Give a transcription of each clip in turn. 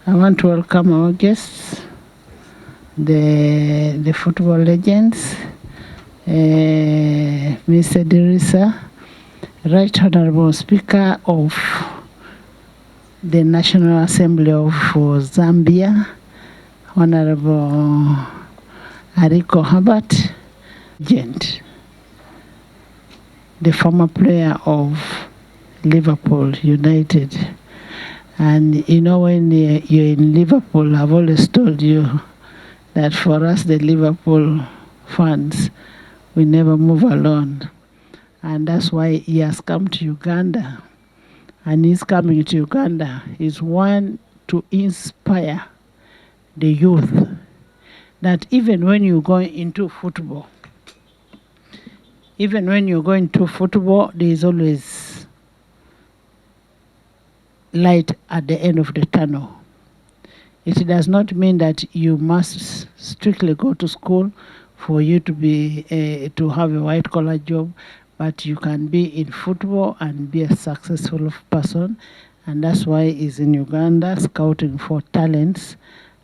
I want to welcome our guests, the football legends, Mr. Dirisa, Right Honorable Speaker of the National Assembly of Zambia, Honorable Ariko Herbert, Gent, the former player of Liverpool United. And you know, when you're in Liverpool, I've always told you that for us, the Liverpool fans, we never move alone. And that's why he has come to Uganda. And he's coming to Uganda. He's one to inspire the youth that even when you go into football, there is always light at the end of the tunnel. It does not mean that you must strictly go to school for you to be to have a white collar job, but you can be in football and be a successful person. And that's why he's in Uganda scouting for talents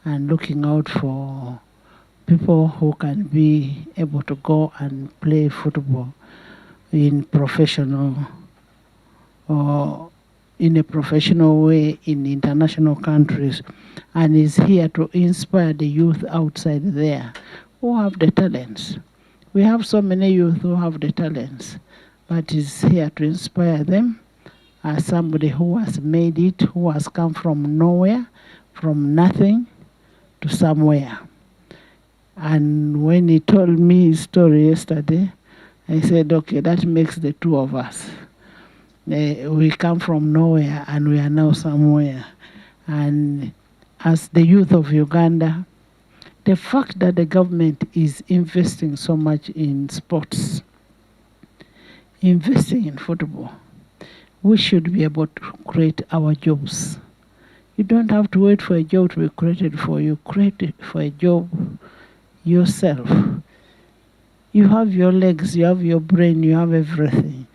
and looking out for people who can be able to go and play football in professional or in a professional way in international countries, and is here to inspire the youth outside there who have the talents. We have so many youth who have the talents, but is here to inspire them as somebody who has made it, who has come from nowhere, from nothing to somewhere. And when he told me his story yesterday, I said, okay, that makes the two of us. We come from nowhere and we are now somewhere. And as the youth of Uganda, the fact that the government is investing so much in sports, investing in football, we should be able to create our jobs. You don't have to wait for a job to be created for you. Create it for a job yourself. You have your legs, you have your brain, you have everything.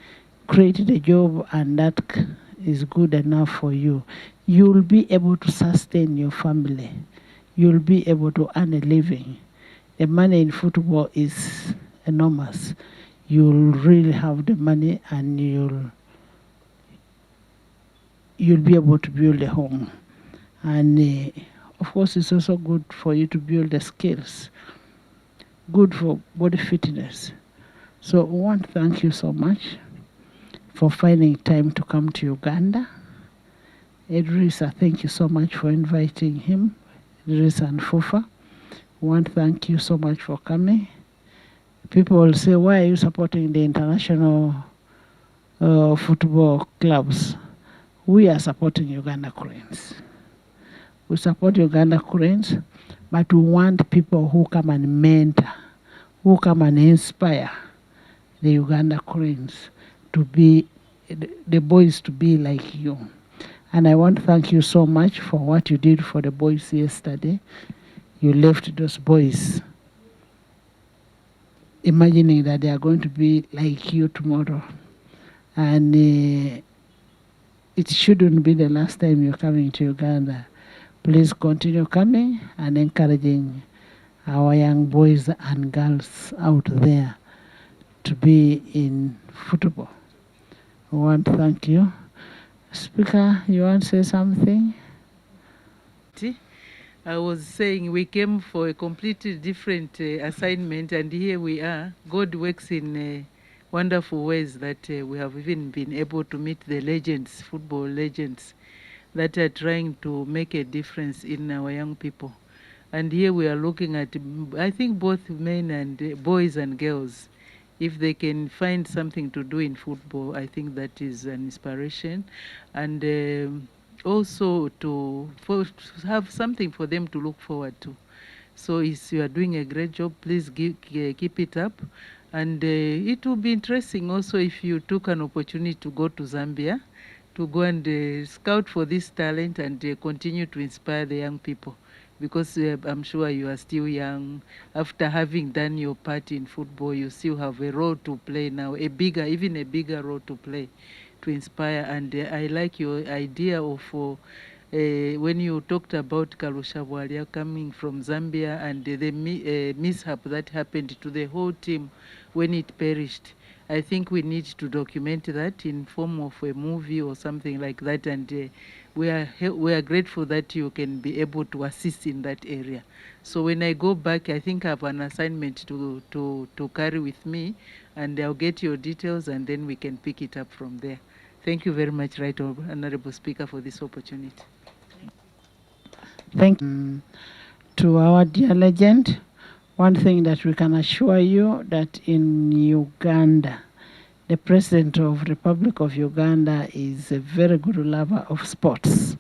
Create a job and that is good enough for you. You'll be able to sustain your family. You'll be able to earn a living. The money in football is enormous. You'll really have the money and you'll be able to build a home. And of course, it's also good for you to build the skills. Good for body fitness. So I want to thank you so much for finding time to come to Uganda. Idrissa, thank you so much for inviting him. Idrissa and Fufa, I want to thank you so much for coming. People will say, why are you supporting the international football clubs? We are supporting Uganda Cranes. We support Uganda Cranes, but we want people who come and mentor, who come and inspire the Uganda Cranes to be, the boys to be like you. And I want to thank you so much for what you did for the boys yesterday. You left those boys imagining that they are going to be like you tomorrow. And it shouldn't be the last time you're coming to Uganda. Please continue coming and encouraging our young boys and girls out there to be in football. I want to thank you. Speaker, you want to say something? I was saying we came for a completely different assignment, and here we are. God works in wonderful ways that we have even been able to meet the legends, football legends, that are trying to make a difference in our young people. And here we are looking at, I think, both men and boys and girls. If they can find something to do in football, I think that is an inspiration. And also to have something for them to look forward to. So you are doing a great job. Please keep it up. And it will be interesting also if you took an opportunity to go to Zambia, to go and scout for this talent and continue to inspire the young people. Because I'm sure you are still young. After having done your part in football, you still have a role to play now, even a bigger role to play, to inspire. And I like your idea of When you talked about Karushabwalia coming from Zambia and the mishap that happened to the whole team when it perished, I think we need to document that in form of a movie or something like that, and we are grateful that you can be able to assist in that area. So when I go back, I think I have an assignment to carry with me, and I'll get your details, and then we can pick it up from there. Thank you very much, Right Honorable Speaker, for this opportunity. Thank you to our dear legend. One thing that we can assure you that in Uganda, the President of Republic of Uganda is a very good lover of sports.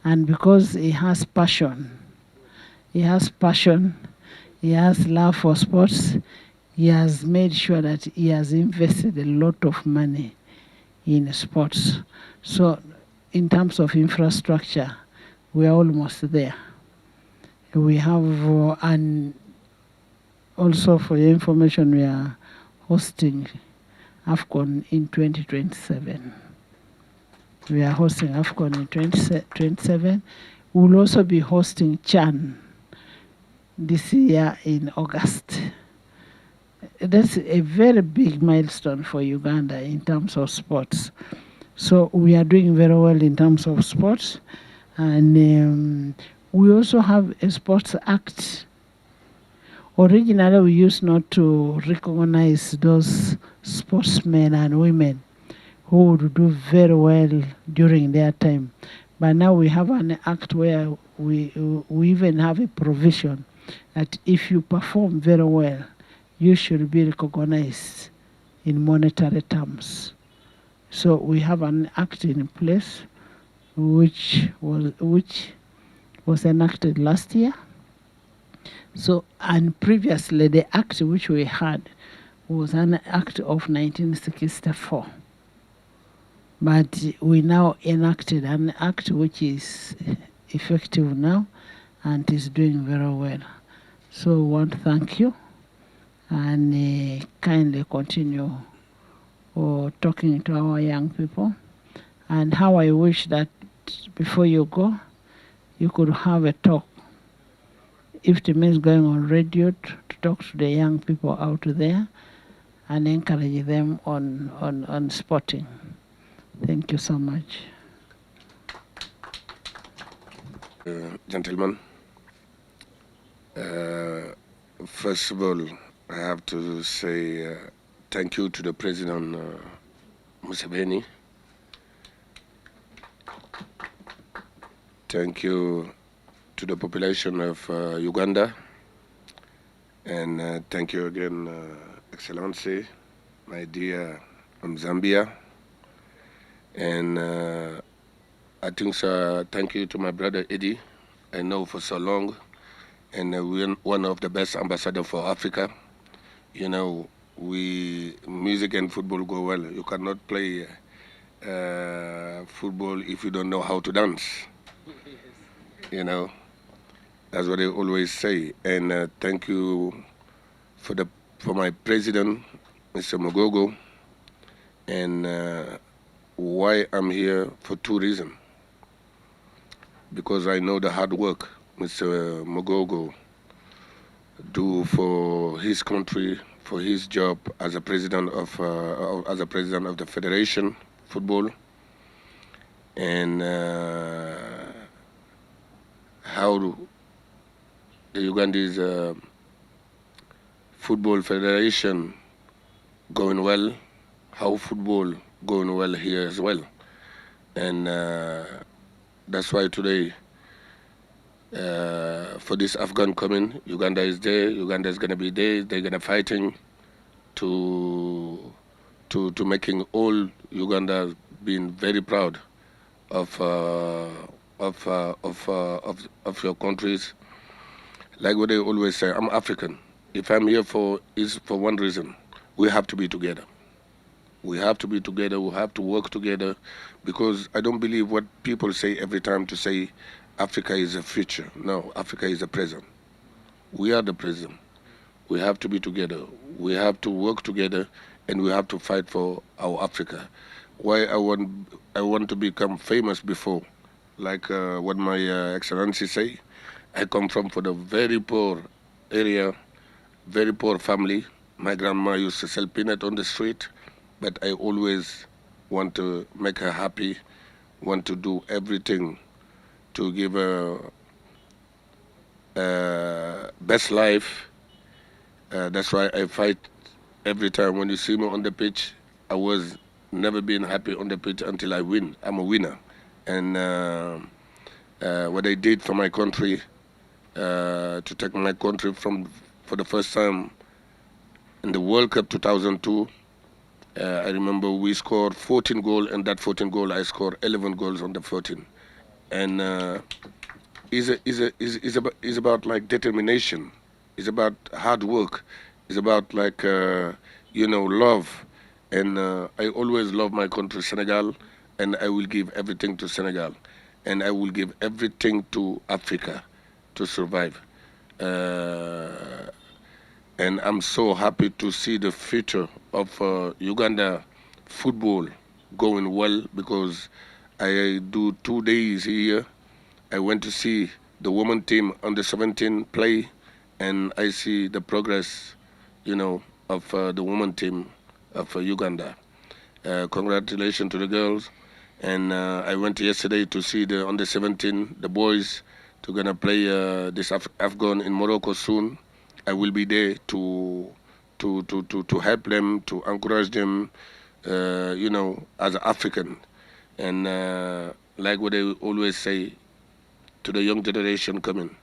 And because he has passion, he has love for sports, he has made sure that he has invested a lot of money in sports. So in terms of infrastructure, we are almost there. We have, and also for your information, we are hosting AFCON in 2027. We are hosting AFCON in 2027. We'll also be hosting CHAN this year in August. That's a very big milestone for Uganda in terms of sports. So we are doing very well in terms of sports. And we also have a sports act. Originally, we used not to recognize those sportsmen and women who would do very well during their time. But now we have an act where we even have a provision that if you perform very well, you should be recognized in monetary terms. So we have an act in place which was enacted last year. So, and previously the act which we had was an act of 1964. But we now enacted an act which is effective now and is doing very well. So we want to thank you and kindly continue talking to our young people. And how I wish that before you go, you could have a talk. If it means going on radio to talk to the young people out there and encourage them on sporting. Thank you so much. Gentlemen, first of all, I have to say thank you to the President Museveni. Thank you to the population of Uganda. And thank you again, Excellency, my dear Zambia. And I think thank you to my brother Eddie. I know for so long, and we're one of the best ambassadors for Africa. You know, music and football go well. You cannot play football if you don't know how to dance. You know, that's what I always say. And thank you for my president, Mr. Mogogo. And why I'm here for two reasons. Because I know the hard work Mr. Mogogo do for his country, for his job as a president of the Federation Football, and how the Ugandese Football Federation going well, how football going well here as well. And that's why today, for this Afghan coming, Uganda is there. Uganda is going to be there. They're going to fighting to making all Uganda being very proud of your countries. Like what they always say, I'm African. If I'm here is for one reason. We have to be together. We have to be together. We have to work together, because I don't believe what people say every time to say Africa is a future. No, Africa is the present. We are the present. We have to be together. We have to work together, and we have to fight for our Africa. Why I want to become famous before, like what my excellency say. I come from for the very poor area, very poor family. My grandma used to sell peanut on the street, but I always want to make her happy, want to do everything to give her best life. That's why I fight every time. When you see me on the pitch, I was never been happy on the pitch until I win. I'm a winner, and what I did for my country, to take my country from for the first time in the World Cup 2002. I remember we scored 14 goals, and that 14 goal I scored 11 goals on the 14. And is about like determination. It's about hard work. It's about like love. And I always love my country, Senegal, and I will give everything to Senegal, and I will give everything to Africa to survive. Uh, and I'm so happy to see the future of Uganda football going well because I do 2 days here. I went to see the women team under 17 play, and I see the progress, of the women team of Uganda. Congratulations to the girls. And I went yesterday to see the under 17, the boys, to gonna play this Afghan in Morocco soon. I will be there to help them, to encourage them, as an African. And like what I always say to the young generation coming,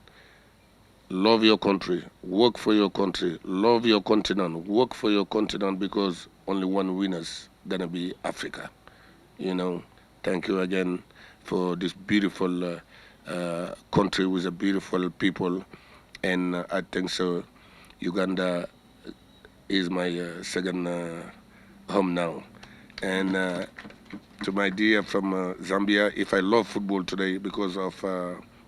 love your country, work for your country, love your continent, work for your continent because only one winner's gonna be Africa. You know, thank you again for this beautiful country with a beautiful people, and I think so. Uganda is my second home now, and to my dear from Zambia, if I love football today because of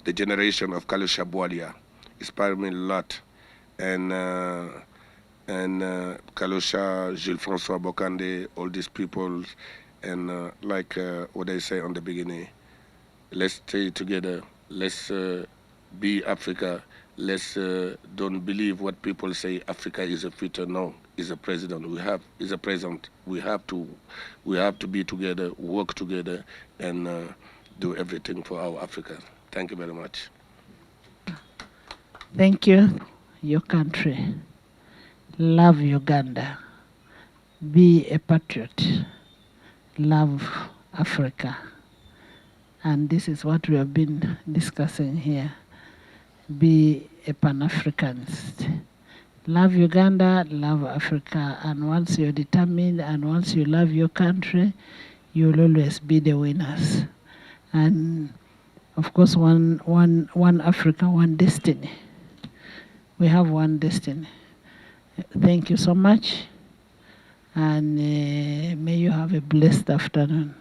the generation of Kalusha Bwalia, inspired me a lot, and Kalusha, Gilles Francois Bokande, all these people, and like what I say on the beginning, let's stay together. Let's be Africa. Let's don't believe what people say. Africa is a future. No, is a president. Is a present. We have to be together, work together, and do everything for our Africa. Thank you very much. Thank you, your country. Love Uganda. Be a patriot. Love Africa. And this is what we have been discussing here. Be a Pan-Africanist. Love Uganda, love Africa. And once you're determined and once you love your country, you'll always be the winners. And of course, one Africa, one destiny. We have one destiny. Thank you so much. And may you have a blessed afternoon.